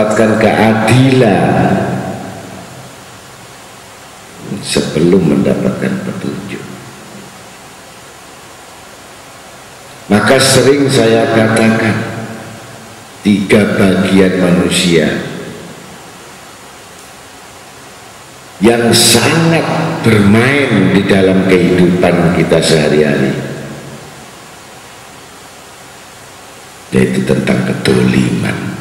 mendapatkan keadilan sebelum mendapatkan petunjuk. Maka sering saya katakan, 3 bagian manusia yang sangat bermain di dalam kehidupan kita sehari-hari, yaitu tentang kedoliman.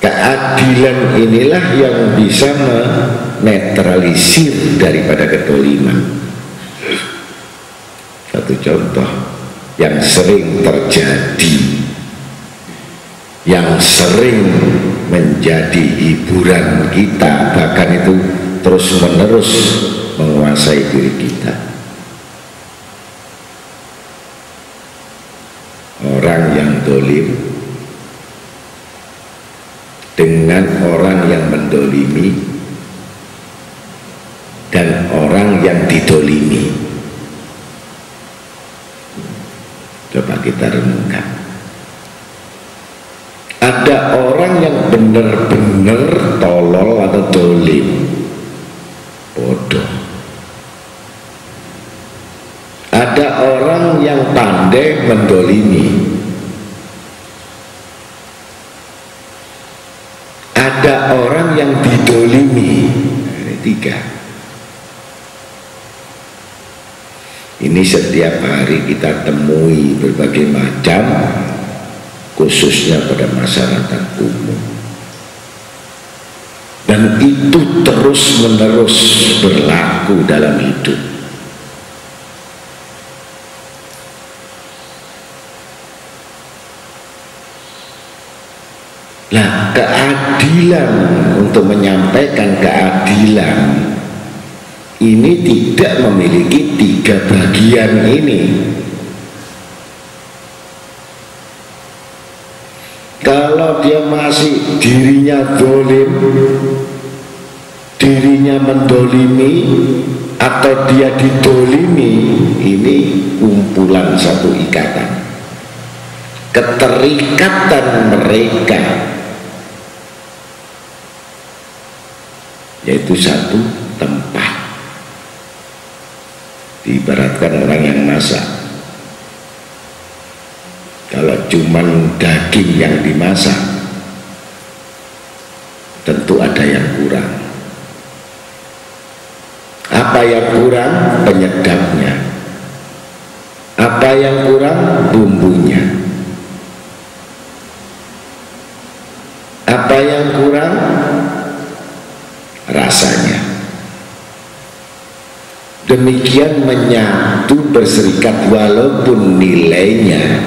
Keadilan inilah yang bisa menetralisir daripada kedoliman. Satu contoh yang sering terjadi, yang sering menjadi hiburan kita, bahkan itu terus-menerus menguasai diri kita. Orang yang dolim dengan orang yang mendolimi dan orang yang didolimi. Coba kita renungkan. Ada orang yang benar-benar tolol atau dolim, bodoh. Ada orang yang pandai mendolimi. Ada orang yang didolimi. Ini 3. Ini setiap hari kita temui berbagai macam, khususnya pada masyarakat umum. Dan itu terus-menerus berlaku dalam hidup. Nah, keadilan, untuk menyampaikan keadilan ini tidak memiliki 3 bagian ini. Kalau dia masih dirinya dolim, dirinya mendolimi, atau dia didolimi, ini kumpulan satu ikatan. Keterikatan mereka yaitu satu tempat. Diibaratkan orang yang masak, kalau cuman daging yang dimasak, tentu ada yang kurang. Apa yang kurang? Penyedapnya. Apa yang kurang? Bumbunya. Apa yang kurang? Rasanya. Demikian menyatu berserikat, walaupun nilainya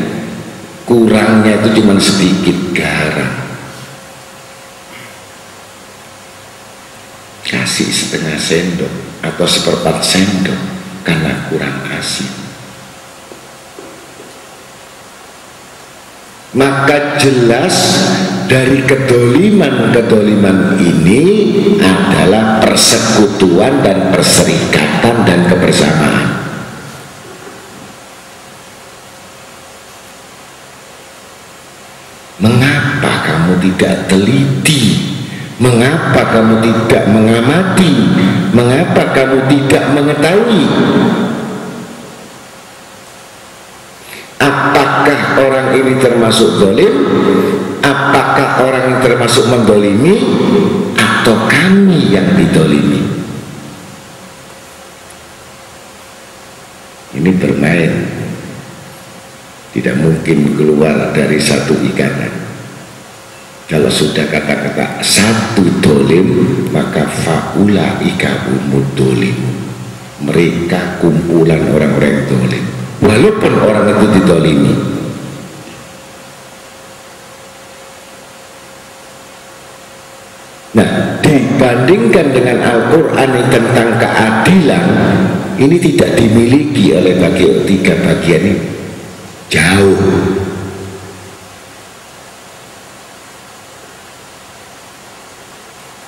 kurangnya itu cuma sedikit garam, kasih setengah sendok atau 1/4 sendok karena kurang asin. Maka jelas dari kedoliman ini adalah persekutuan dan perserikatan dan kebersamaan. Mengapa kamu tidak teliti? Mengapa kamu tidak mengamati? Mengapa kamu tidak mengetahui? Apakah orang ini termasuk dolim? Apakah orang ini termasuk mendolimi? Atau kami yang didolimi? Ini bermain, tidak mungkin keluar dari satu ikatan. Kalau sudah kata-kata satu dolim, maka faula ikahumud dolim. Mereka kumpulan orang-orang dolim, walaupun orang itu didolimi. Nah, dibandingkan dengan Al-Quran tentang keadilan, ini tidak dimiliki oleh 3 bagian ini. Jauh.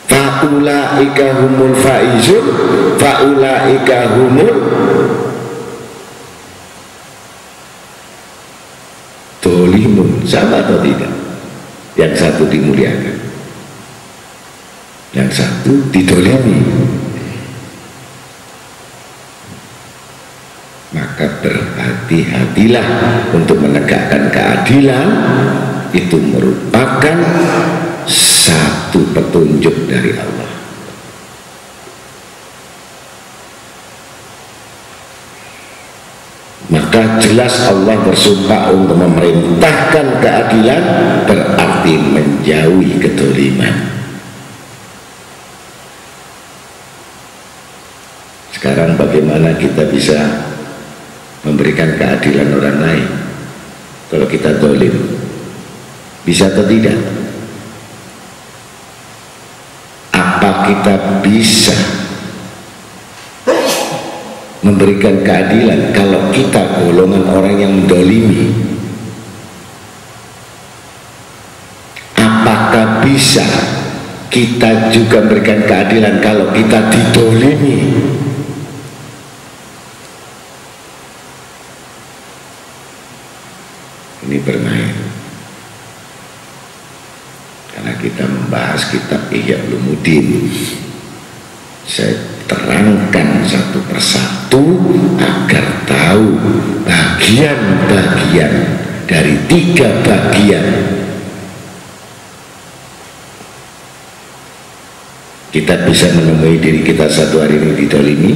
Faulaika humul faizun, faulaika humul dolimun, sama atau tidak? Yang satu dimuliakan, yang satu didolimi. Maka berhati-hatilah untuk menegakkan keadilan. Itu merupakan satu petunjuk dari Allah. Maka jelas Allah bersumpah untuk memerintahkan keadilan, berarti menjauhi kedoliman. Sekarang bagaimana kita bisa memberikan keadilan orang lain kalau kita dolim? Bisa atau tidak? Apa kita bisa memberikan keadilan kalau kita golongan orang yang mendolimi? Apakah bisa kita juga memberikan keadilan kalau kita didolimi? Ini bermain. Karena kita membahas kitab Ihya Ulumuddin, saya terangkan satu persatu agar tahu bagian-bagian dari 3 bagian. Kita bisa menemui diri kita satu hari ini didolimi.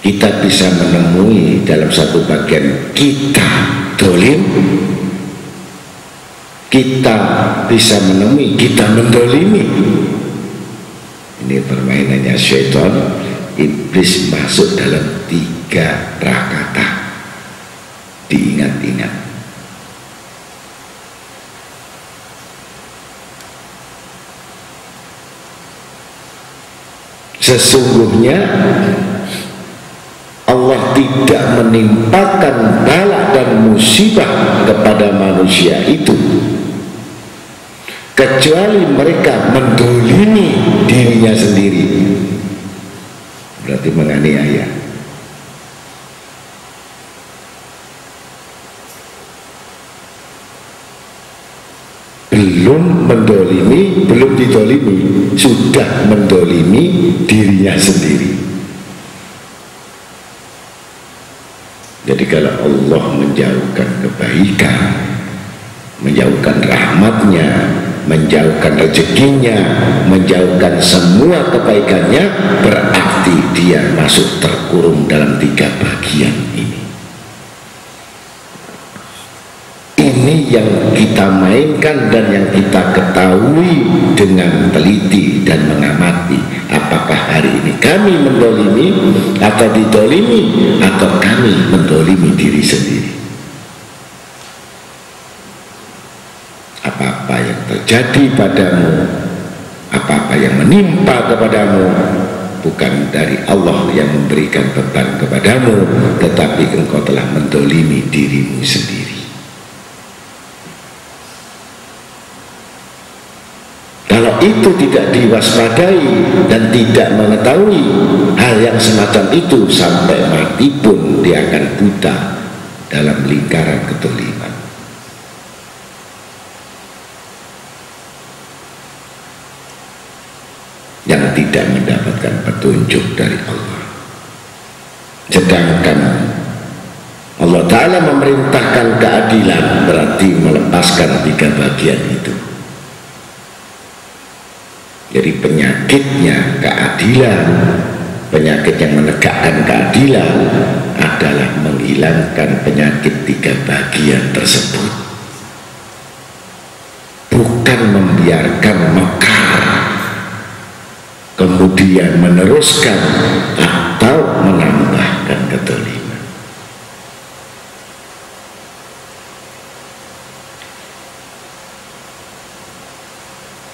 Kita bisa menemui dalam satu bagian kita dolim. Kita bisa menemui kita mendolimi. Ini permainannya syaitan. Iblis masuk dalam 3 prakata. Diingat-ingat. Sesungguhnya Allah tidak menimpakan bala dan musibah kepada manusia itu kecuali mereka mendolimi dirinya sendiri, berarti menganiaya. Belum mendolimi, belum didolimi, sudah mendolimi dirinya sendiri. Jadi kalau Allah menjauhkan kebaikan, menjauhkan rahmatnya, menjauhkan rezekinya, menjauhkan semua kebaikannya, berarti dia masuk terkurung dalam 3 bagian ini. Ini yang kita mainkan dan yang kita ketahui dengan teliti dan mengamati. Apakah hari ini kami mendolimi atau didolimi, atau kami mendolimi diri sendiri? Apa-apa yang terjadi padamu, apa-apa yang menimpa kepadamu, bukan dari Allah yang memberikan beban kepadamu, tetapi engkau telah mendolimi dirimu sendiri. Kalau itu tidak diwaspadai dan tidak mengetahui hal yang semacam itu, sampai mati pun dia akan buta dalam lingkaran kedoliman. Yang tidak mendapatkan petunjuk dari Allah. Sedangkan Allah Ta'ala memerintahkan keadilan, berarti melepaskan 3 bagian itu. Jadi penyakitnya keadilan, penyakit yang menegakkan keadilan adalah menghilangkan penyakit 3 bagian tersebut, bukan membiarkan mekar kemudian meneruskan atau menambahkan kezaliman.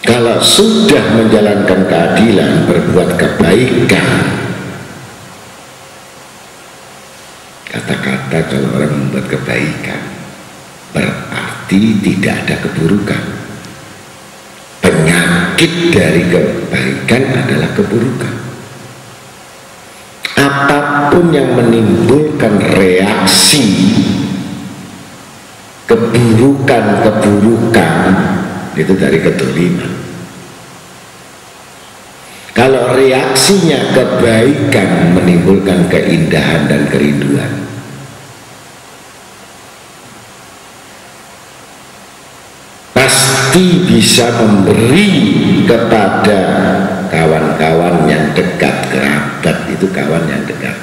Kalau sudah menjalankan keadilan, berbuat kebaikan, kata-kata kalau orang membuat kebaikan berarti tidak ada keburukan. Penyakit dari kebaikan adalah keburukan. Apapun yang menimbulkan reaksi keburukan-keburukan itu dari kedoliman. Kalau reaksinya kebaikan menimbulkan keindahan dan kerinduan, pasti bisa memberi kepada kawan-kawan yang dekat, kerabat itu kawan yang dekat.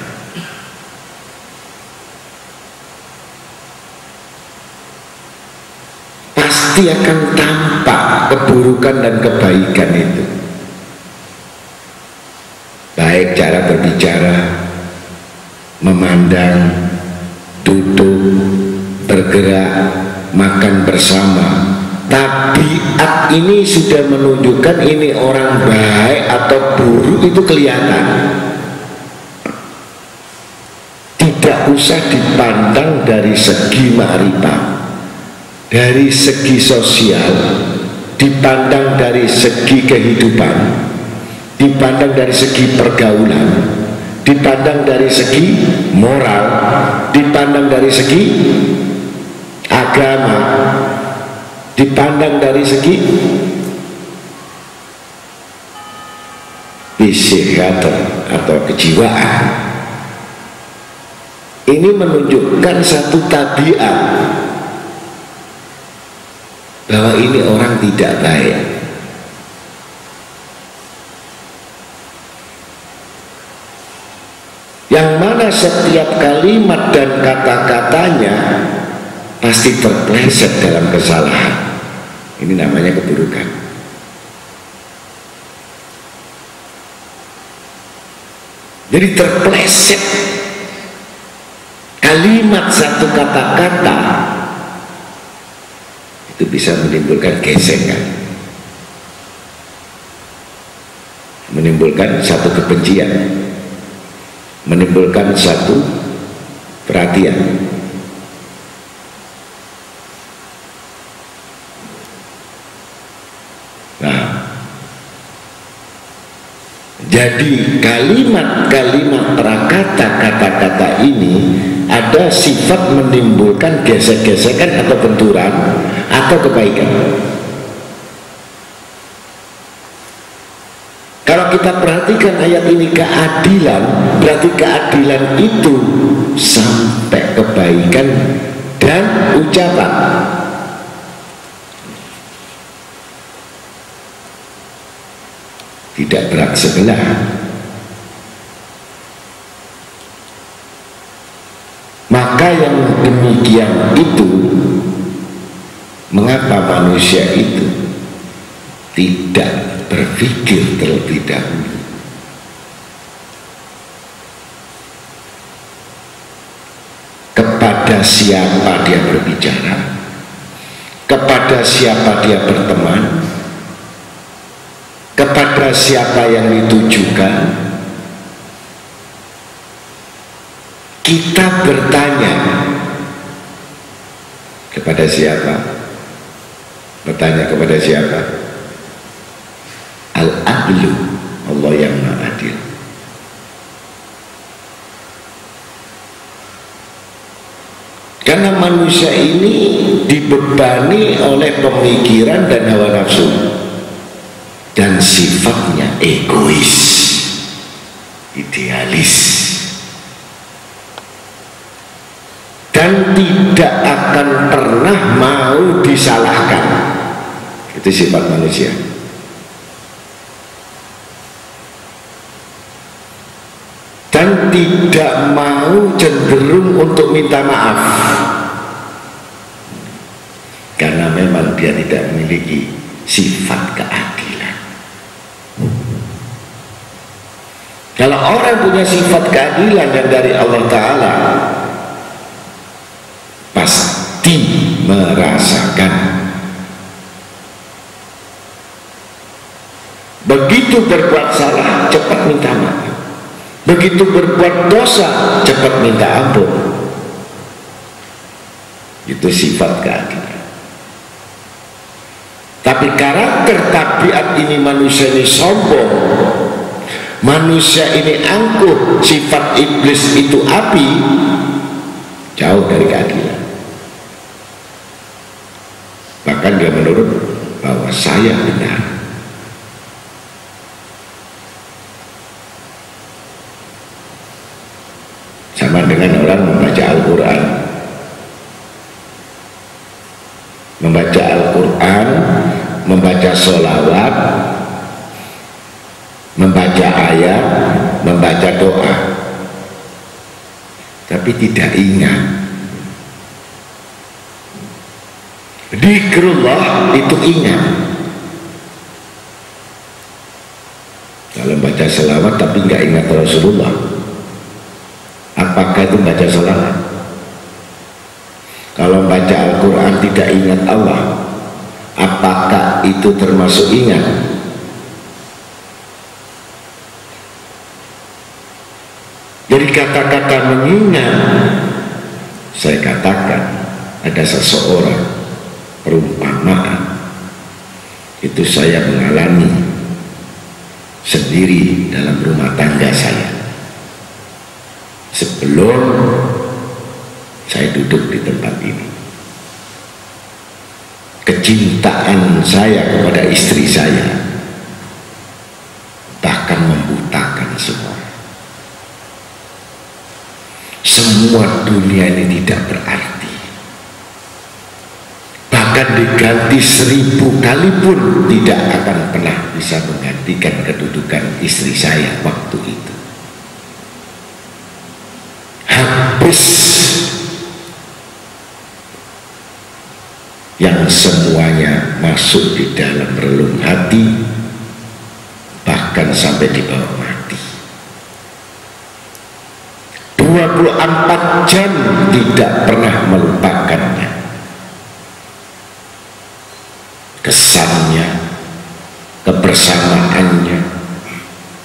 Pasti akan tampak keburukan dan kebaikan itu. Baik cara berbicara, memandang, duduk, bergerak, makan bersama. Tabiat ini sudah menunjukkan ini orang baik atau buruk itu kelihatan. Tidak usah dipandang dari segi ma'rifah, dari segi sosial, dipandang dari segi kehidupan, dipandang dari segi pergaulan, dipandang dari segi moral, dipandang dari segi agama, dipandang dari segi psikiater atau kejiwaan. Ini menunjukkan satu tabiat bahwa ini orang tidak baik. Yang mana setiap kalimat dan kata-katanya pasti terpleset dalam kesalahan. Ini namanya keburukan. Jadi terpleset kalimat satu kata-kata itu bisa menimbulkan gesekan, menimbulkan satu kebencian, menimbulkan satu perhatian. Jadi kalimat-kalimat prakata kata-kata ini ada sifat menimbulkan gesek-gesekan atau benturan atau kebaikan. Kalau kita perhatikan ayat ini keadilan, berarti keadilan itu sampai kebaikan dan ucapan. Tidak berat sebelah. Maka yang demikian itu, mengapa manusia itu tidak berpikir terlebih dahulu? Kepada siapa dia berbicara, kepada siapa dia berteman, kepada siapa yang ditujukan. Kita bertanya kepada siapa? Bertanya kepada siapa? Al-Adlu, Allah yang Maha Adil. Karena manusia ini dibebani oleh pemikiran dan hawa nafsu, dan sifatnya egois, idealis, dan tidak akan pernah mau disalahkan. Itu sifat manusia. Dan tidak mau cenderung untuk minta maaf, karena memang dia tidak memiliki sifat keadilan. Kalau orang punya sifat keadilan yang dari Allah Ta'ala, pasti merasakan. Begitu berbuat salah, cepat minta maaf. Begitu berbuat dosa, cepat minta ampun. Itu sifat keadilan. Tapi karakter tabiat ini, manusia ini sombong, manusia ini angkuh, sifat iblis itu api, jauh dari keadilan. bahkan dia menurut bahwa saya benar. Sama dengan orang membaca Al-Quran. Membaca Al-Quran, membaca sholawat, membaca ayat, membaca doa, tapi tidak ingat. Dzikrullah itu ingat. Kalau baca sholawat tapi nggak ingat Rasulullah, apakah itu baca sholawat? Kalau baca Al-Quran tidak ingat Allah, apakah itu termasuk ingat? Jadi kata-kata mengingat, saya katakan ada seseorang, perumpamaan itu saya mengalami sendiri dalam rumah tangga saya sebelum saya duduk di tempat ini. Kecintaan saya kepada istri saya bahkan membutakan semua. Semua dunia ini tidak berarti. Bahkan diganti 1000 kali pun tidak akan pernah bisa menggantikan kedudukan istri saya waktu itu. Habis yang semuanya masuk di dalam relung hati, bahkan sampai di bawah mati. 24 jam tidak pernah melupakannya. Kesannya, kebersamaannya,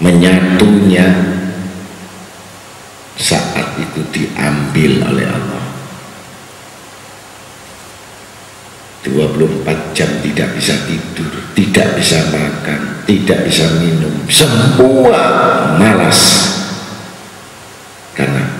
menyatunya saat itu diambil oleh Allah. 24 jam tidak bisa tidur, tidak bisa makan, tidak bisa minum, semua malas karena